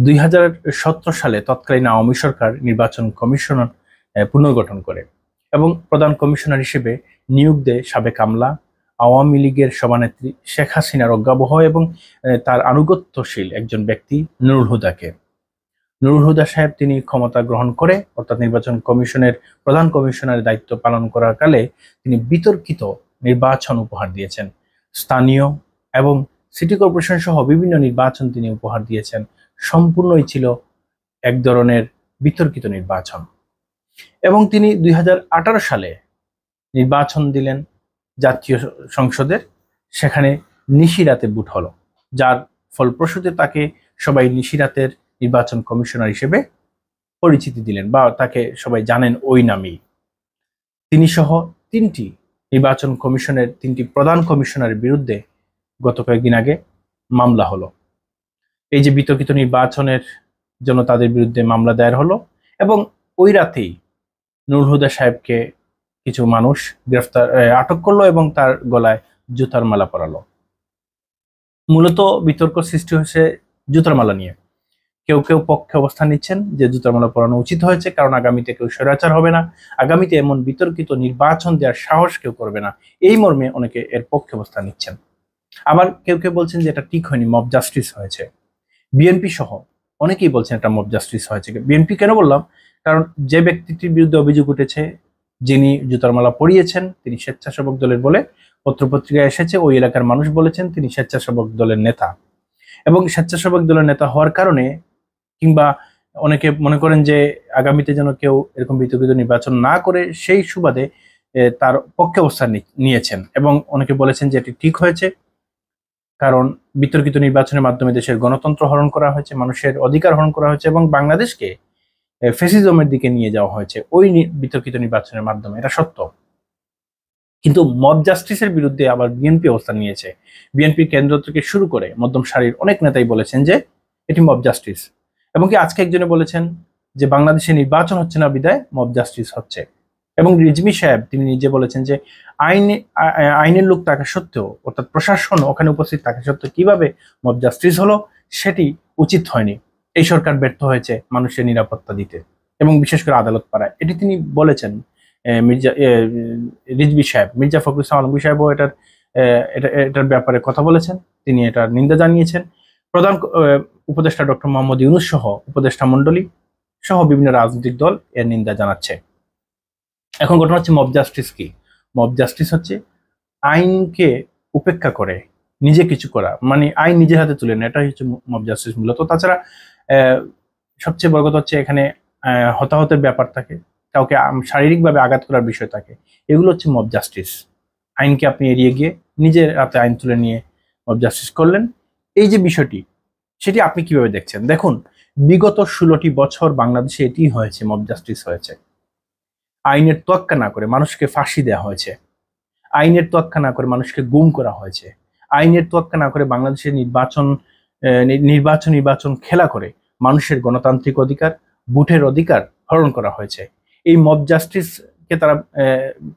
2017 সালে তৎকালীন আওয়ামী সরকার নির্বাচন কমিশন পুনর্গঠন করে এবং প্রধান কমিশনার হিসেবে নিয়োগ দেয় সাবেক আমলা আওয়ামী লীগের সভানেত্রী শেখ হাসিনার অজ্ঞাবহ এবং তার আনুগত্যশীল একজন ব্যক্তি নুরুল হুদাকে। নুরুল হুদা সাহেব তিনি ক্ষমতা গ্রহণ করে অর্থাৎ নির্বাচন কমিশনের প্রধান কমিশনারের দায়িত্ব পালন করার কালে তিনি বিতর্কিত নির্বাচন উপহার দিয়েছেন। স্থানীয় এবং সিটি কর্পোরেশন সহ বিভিন্ন নির্বাচন তিনি উপহার দিয়েছেন। সম্পূর্ণই ছিল এক ধরনের বিতর্কিত নির্বাচন। এবং তিনি 2018 সালে নির্বাচন দিলেন জাতীয় সংসদের, সেখানে নিশিরাতে ভোট হলো, যার ফলপ্রসূতে তাকে সবাই নিশিরাতের নির্বাচন কমিশনার হিসেবে পরিচিতি দিলেন বা তাকে সবাই জানেন ওই নামেই। তিনি সহ তিনটি নির্বাচন কমিশনের তিনটি প্রধান কমিশনারের বিরুদ্ধে গত কয়েকদিন আগে মামলা হলো। এই যে বিতর্কিত নির্বাচনের জন্য তাদের বিরুদ্ধে মামলা দায়ের হলো এবং ওই রাতেই নুরুল হুদা সাহেবকে কিছু মানুষ আটক করলো এবং তার গলায় জুতার মালা পরালো। মূলত বিতর্ক সৃষ্টি হয়েছে জুতার মালা নিয়ে। কেউ কেউ পক্ষে অবস্থান নিচ্ছেন যে জুতার মালা পরানো উচিত হয়েছে, কারণ আগামীতে কেউ স্বৈরাচার হবে না, আগামীতে এমন বিতর্কিত নির্বাচন দেওয়ার সাহস কেউ করবে না, এই মর্মে অনেকে এর পক্ষে অবস্থান নিচ্ছেন। আবার কেউ কেউ বলছেন যে এটা ঠিক হয়নি, মব জাস্টিস হয়েছে। বিএনপি সহ অনেকেই বলছেন এটা মব জাস্টিস হয়েছে। বিএনপি কেন বললাম, কারণ যে ব্যক্তিটির বিরুদ্ধে অভিযোগ উঠেছে, যিনি জুতার মালা পরিয়েছেন, তিনি স্বেচ্ছাসেবক দলের বলে পত্রপত্রিকায় এসেছে, ওই এলাকার মানুষ বলেছেন তিনি স্বেচ্ছাসেবক দলের নেতা। এবং স্বেচ্ছাসেবক দলের নেতা হওয়ার কারণে কিংবা অনেকে মনে করেন যে আগামীতে যেন কেউ এরকম বিতর্কিত নির্বাচন না করে, সেই সুবাদে তার পক্ষে অবস্থান নিয়েছেন। এবং অনেকে বলেছেন যে এটি ঠিক হয়েছে, কারণ বিতর্কিত নির্বাচনের মাধ্যমে দেশের গণতন্ত্র হরণ করা হয়েছে, মানুষের অধিকার হরণ করা হয়েছে এবং বাংলাদেশকে ফ্যাসিজমের দিকে নিয়ে যাওয়া হয়েছে ওই বিতর্কিত নির্বাচনের মাধ্যমে। এটা সত্য। কিন্তু মব জাস্টিসের বিরুদ্ধে আবার বিএনপি অবস্থান নিয়েছে। বিএনপি কেন্দ্র থেকে শুরু করে মধ্যম সারির অনেক নেতাই বলেছেন যে এটি মব জাস্টিস। এবং কি আজকে একজনে বলেছেন যে বাংলাদেশে নির্বাচন হচ্ছে না বিদায় মব জাস্টিস হচ্ছে। এবং রিজভী সাহেব তিনি নিজে বলেছেন যে আইনের লোক থাকা সত্ত্বেও, অর্থাৎ প্রশাসন ওখানে উপস্থিত থাকা সত্ত্বেও কিভাবে মব জাস্টিস হলো সেটি উচিত হয়নি। এই সরকার ব্যর্থ হয়েছে মানুষের নিরাপত্তা দিতে এবং বিশেষ করে আদালত পাড়ায়, এটি তিনি বলেছেন। রিজভী সাহেব, মির্জা ফখরুল ইসলাম আলমগীর সাহেবও এটার ব্যাপারে কথা বলেছেন, তিনি এটার নিন্দা জানিয়েছেন। প্রধান উপদেষ্টা ডক্টর মোহাম্মদ ইউনূস সহ উপদেষ্টা মণ্ডলী সহ বিভিন্ন রাজনৈতিক দল এর নিন্দা জানাচ্ছে। এখন ঘটনা হচ্ছে মব জাস্টিস কি? মব জাস্টিস হচ্ছে আইনকে উপেক্ষা করে নিজে কিছু করা, মানে আইন নিজের হাতে তুলে নেয়, এটাই হচ্ছে মব জাস্টিস মূলত। তাছাড়া সবচেয়ে বড় কথা হচ্ছে এখানে হতাহতের ব্যাপার থাকে, কাউকে শারীরিকভাবে আঘাত করার বিষয় থাকে, এগুলো হচ্ছে মব জাস্টিস। আইনকে আপনি এড়িয়ে গিয়ে নিজের হাতে আইন তুলে নিয়ে মব জাস্টিস করলেন, এই যে বিষয়টি, সেটি আপনি কিভাবে দেখছেন? দেখুন, বিগত 16টি বছর বাংলাদেশে এটি হয়েছে, মব জাস্টিস হয়েছে। আইনের তোয়াক্কা না করে মানুষকে ফাঁসি দেওয়া হয়েছে, আইনের তোয়াক্কা না করে মানুষকে গুম করা হয়েছে, আইনের তোয়াক্কা না করে বাংলাদেশের নির্বাচন খেলা করে মানুষের গণতান্ত্রিক অধিকার, ভোটের অধিকার হরণ করা হয়েছে। এই মব জাস্টিসকে তারা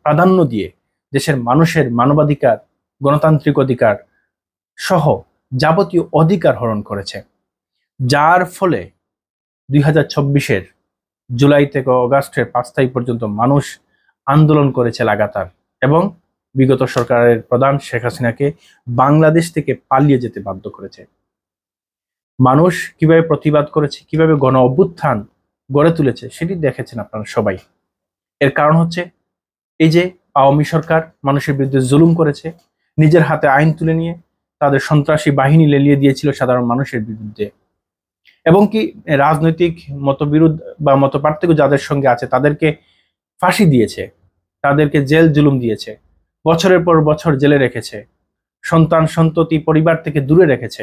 প্রাধান্য দিয়ে দেশের মানুষের মানবাধিকার, গণতান্ত্রিক অধিকার সহ যাবতীয় অধিকার হরণ করেছে, যার ফলে 2024-এর জুলাই থেকে অগাস্টের 5 তারিখ পর্যন্ত মানুষ আন্দোলন করেছে লাগাতার এবং বিগত সরকারের প্রধান শেখ হাসিনাকে বাংলাদেশ থেকে পালিয়ে যেতে বাধ্য করেছে। মানুষ কিভাবে প্রতিবাদ করেছে, কিভাবে গণ অভ্যুত্থান গড়ে তুলেছে সেটি দেখেছেন আপনারা সবাই। এর কারণ হচ্ছে এই যে আওয়ামী সরকার মানুষের বিরুদ্ধে জুলুম করেছে, নিজের হাতে আইন তুলে নিয়ে তাদের সন্ত্রাসী বাহিনী লেলিয়ে দিয়েছিল সাধারণ মানুষের বিরুদ্ধে। এবং কি রাজনৈতিক মতবিরোধ বা মত পার্থক্য যাদের সঙ্গে আছে তাদেরকে ফাঁসি দিয়েছে, তাদেরকে জেল জুলুম দিয়েছে, বছরের পর বছর জেলে রেখেছে, সন্তান সন্ততি পরিবার থেকে দূরে রেখেছে,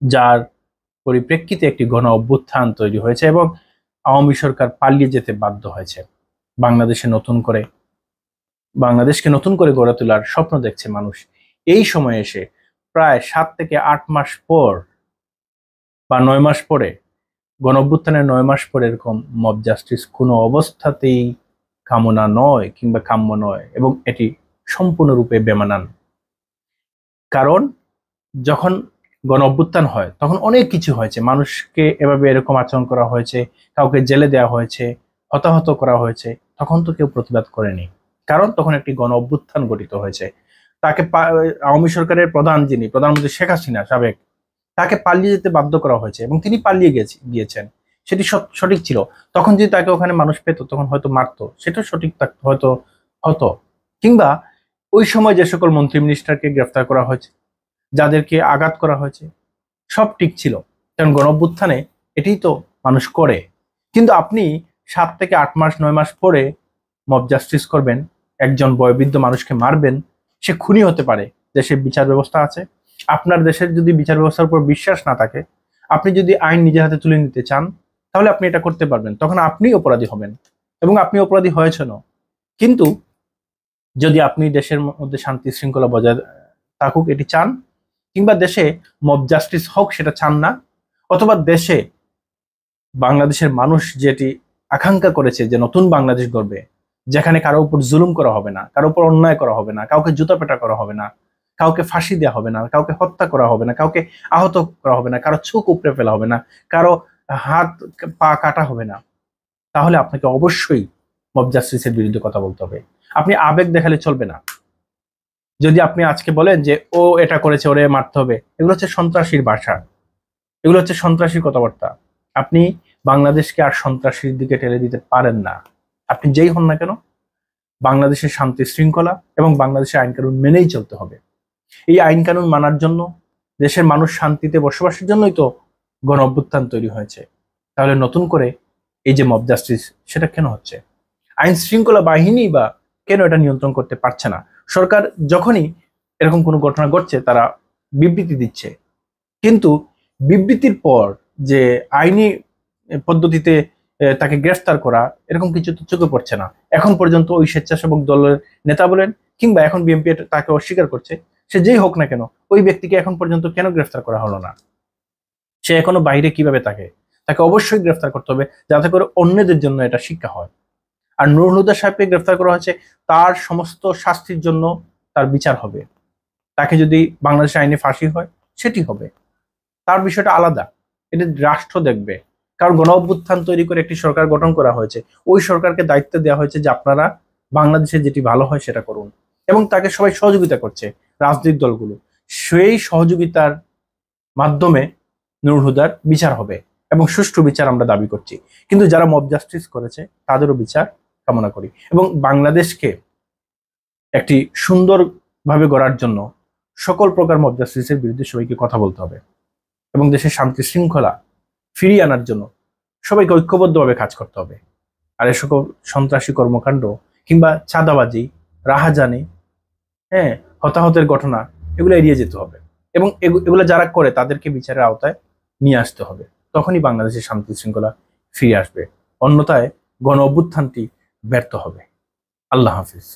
যার পরিপ্রেক্ষিতে একটি গণ অভ্যুত্থান তৈরি হয়েছে এবং আওয়ামী সরকার পালিয়ে যেতে বাধ্য হয়েছে। বাংলাদেশকে নতুন করে গড়ে তোলার স্বপ্ন দেখছে মানুষ। এই সময় এসে প্রায় 7 থেকে 8 মাস পর বা 9 মাস পরে, গণঅভ্যুত্থানের 9 মাস পরে এরকম মব জাস্টিস কোনো অবস্থাতেই কামনা নয় কিংবা কাম্য নয় এবং এটি সম্পূর্ণরূপে বেমানান। কারণ যখন গণ অভ্যুত্থান হয় তখন অনেক কিছু হয়েছে, মানুষকে এভাবে এরকম আচরণ করা হয়েছে, কাউকে জেলে দেওয়া হয়েছে, হতাহত করা হয়েছে, তখন তো কেউ প্রতিবাদ করেনি, কারণ তখন একটি গণ অভ্যুত্থান গঠিত হয়েছে। তাকে আওয়ামী সরকারের প্রধান, যিনি প্রধানমন্ত্রী শেখ হাসিনা সাবেক, তাকে পালিয়ে যেতে বাধ্য করা হয়েছে এবং তিনি পালিয়ে গিয়েছেন, সেটি সঠিক ছিল। তখন যদি তাকে ওখানে মানুষ পেত তখন হয়তো মারতো, সেটা সঠিক থাকতো, হয়তো হতো। কিংবা ওই সময় যে সকল মন্ত্রী মিনিস্টারকে গ্রেফতার করা হয়েছে, যাদেরকে আঘাত করা হয়েছে, সব ঠিক ছিল, কারণ গণঅভ্যুত্থানে এটাই তো মানুষ করে। কিন্তু আপনি 7 থেকে 8 মাস 9 মাস পরে মব জাস্টিস করবেন, একজন বয়োবৃদ্ধ মানুষকে মারবেন, সে খুনি হতে পারে, দেশের বিচার ব্যবস্থা আছে। আপনার দেশের যদি বিচার ব্যবস্থার উপর বিশ্বাস না থাকে, আপনি যদি আইন নিজের হাতে তুলে নিতে চান, তাহলে আপনি এটা করতে পারবেন, তখন আপনি অপরাধী হবেন এবং আপনি অপরাধী হয়েছেনও। কিন্তু যদি আপনি দেশের মধ্যে শান্তি শৃঙ্খলা বজায় থাকুক এটি চান, কিংবা দেশে মব জাস্টিস হোক সেটা চান না, অথবা দেশে বাংলাদেশের মানুষ যেটি আকাঙ্ক্ষা করেছে যে নতুন বাংলাদেশ গড়বে, যেখানে কারো উপর জুলুম করা হবে না, কারো উপর অন্যায় করা হবে না, কাউকে জুতাপেটা করা হবে না, কাউকে ফাঁসি দেওয়া হবে না, কাউকে হত্যা করা হবে না, কাউকে আহত করা হবে না, কারো চোখ উপড়ে ফেলা হবে না, কারো হাত পা কাটা হবে না, তাহলে আপনাকে অবশ্যই মব জাস্টিসের বিরুদ্ধে কথা বলতে হবে। আপনি আবেগ দেখালে চলবে না। যদি আপনি আজকে বলেন যে ও এটা করেছে, ওরে মারতে হবে, এগুলো হচ্ছে সন্ত্রাসীর ভাষা, এগুলো হচ্ছে সন্ত্রাসীর কথাবার্তা। আপনি বাংলাদেশকে আর সন্ত্রাসীর দিকে ঠেলে দিতে পারেন না। আপনি যেই হন না কেন, বাংলাদেশের শান্তি শৃঙ্খলা এবং বাংলাদেশের আইন কানুন মেনেই চলতে হবে। এই আইন কানুন মানার জন্য, দেশের মানুষ শান্তিতে বসবাসের জন্যই তো গণ অভ্যুত্থান তৈরি হয়েছে। তাহলে নতুন করে এই যে মব জাস্টিস, সেটা কেন হচ্ছে? আইন শৃঙ্খলা বাহিনী বা কেন এটা নিয়ন্ত্রণ করতে পারছে না? সরকার যখনই এরকম কোনো ঘটনা ঘটছে তারা বিবৃতি দিচ্ছে, কিন্তু বিবৃতির পর যে আইনি পদ্ধতিতে তাকে গ্রেফতার করা, এরকম কিছু তো চোখে পড়ছে না এখন পর্যন্ত। ওই স্বেচ্ছাসেবক দলের নেতা বলেন, কিংবা এখন বিএনপি তাকে অস্বীকার করছে, সে যেই হোক না কেন, ওই ব্যক্তিকে এখন পর্যন্ত কেন গ্রেফতার করা হলো না? সে এখনো বাইরে কিভাবে থাকে? তাকে অবশ্যই গ্রেফতার করতে হবে, যাতে করে অন্যদের জন্য এটা শিক্ষা হয়। আর নুরুল হুদা সাহেবকে গ্রেফতার করা হয়েছে, তার সমস্ত শাস্তির জন্য তার বিচার হবে। তাকে যদি বাংলাদেশের আইনে ফাঁসি হয়, সেটি হবে, তার বিষয়টা আলাদা, এটা রাষ্ট্র দেখবে। কারণ গণ অভ্যুত্থান তৈরি করে একটি সরকার গঠন করা হয়েছে, ওই সরকারকে দায়িত্ব দেওয়া হয়েছে যে আপনারা বাংলাদেশে যেটি ভালো হয় সেটা করুন, এবং তাকে সবাই সহযোগিতা করছে, রাজনৈতিক দলগুলো। সেই সহযোগিতার মাধ্যমে নুরুল হুদার বিচার হবে এবং সুষ্ঠু বিচার আমরা দাবি করছি। কিন্তু যারা মব জাস্টিস করেছে তাদেরও বিচার কামনা করি, এবং বাংলাদেশকে একটি সুন্দরভাবে গড়ার জন্য সকল প্রকার মব জাস্টিসের বিরুদ্ধে সবাইকে কথা বলতে হবে, এবং দেশের শান্তি শৃঙ্খলা ফিরিয়ে আনার জন্য সবাইকে ঐক্যবদ্ধভাবে কাজ করতে হবে। আর এ সকল সন্ত্রাসী কর্মকাণ্ড কিংবা চাঁদাবাজি, রাহাজানি, হ্যাঁ, হতাহতের ঘটনা, এগুলো এড়িয়ে যেতে হবে, এবং এগুলো যারা করে তাদেরকে বিচারের আওতায় নিয়ে আসতে হবে। তখনই বাংলাদেশের শান্তি শৃঙ্খলা ফিরে আসবে, অন্যথায় গণ অভ্যুত্থানটি ব্যর্থ হবে। আল্লাহ হাফিজ।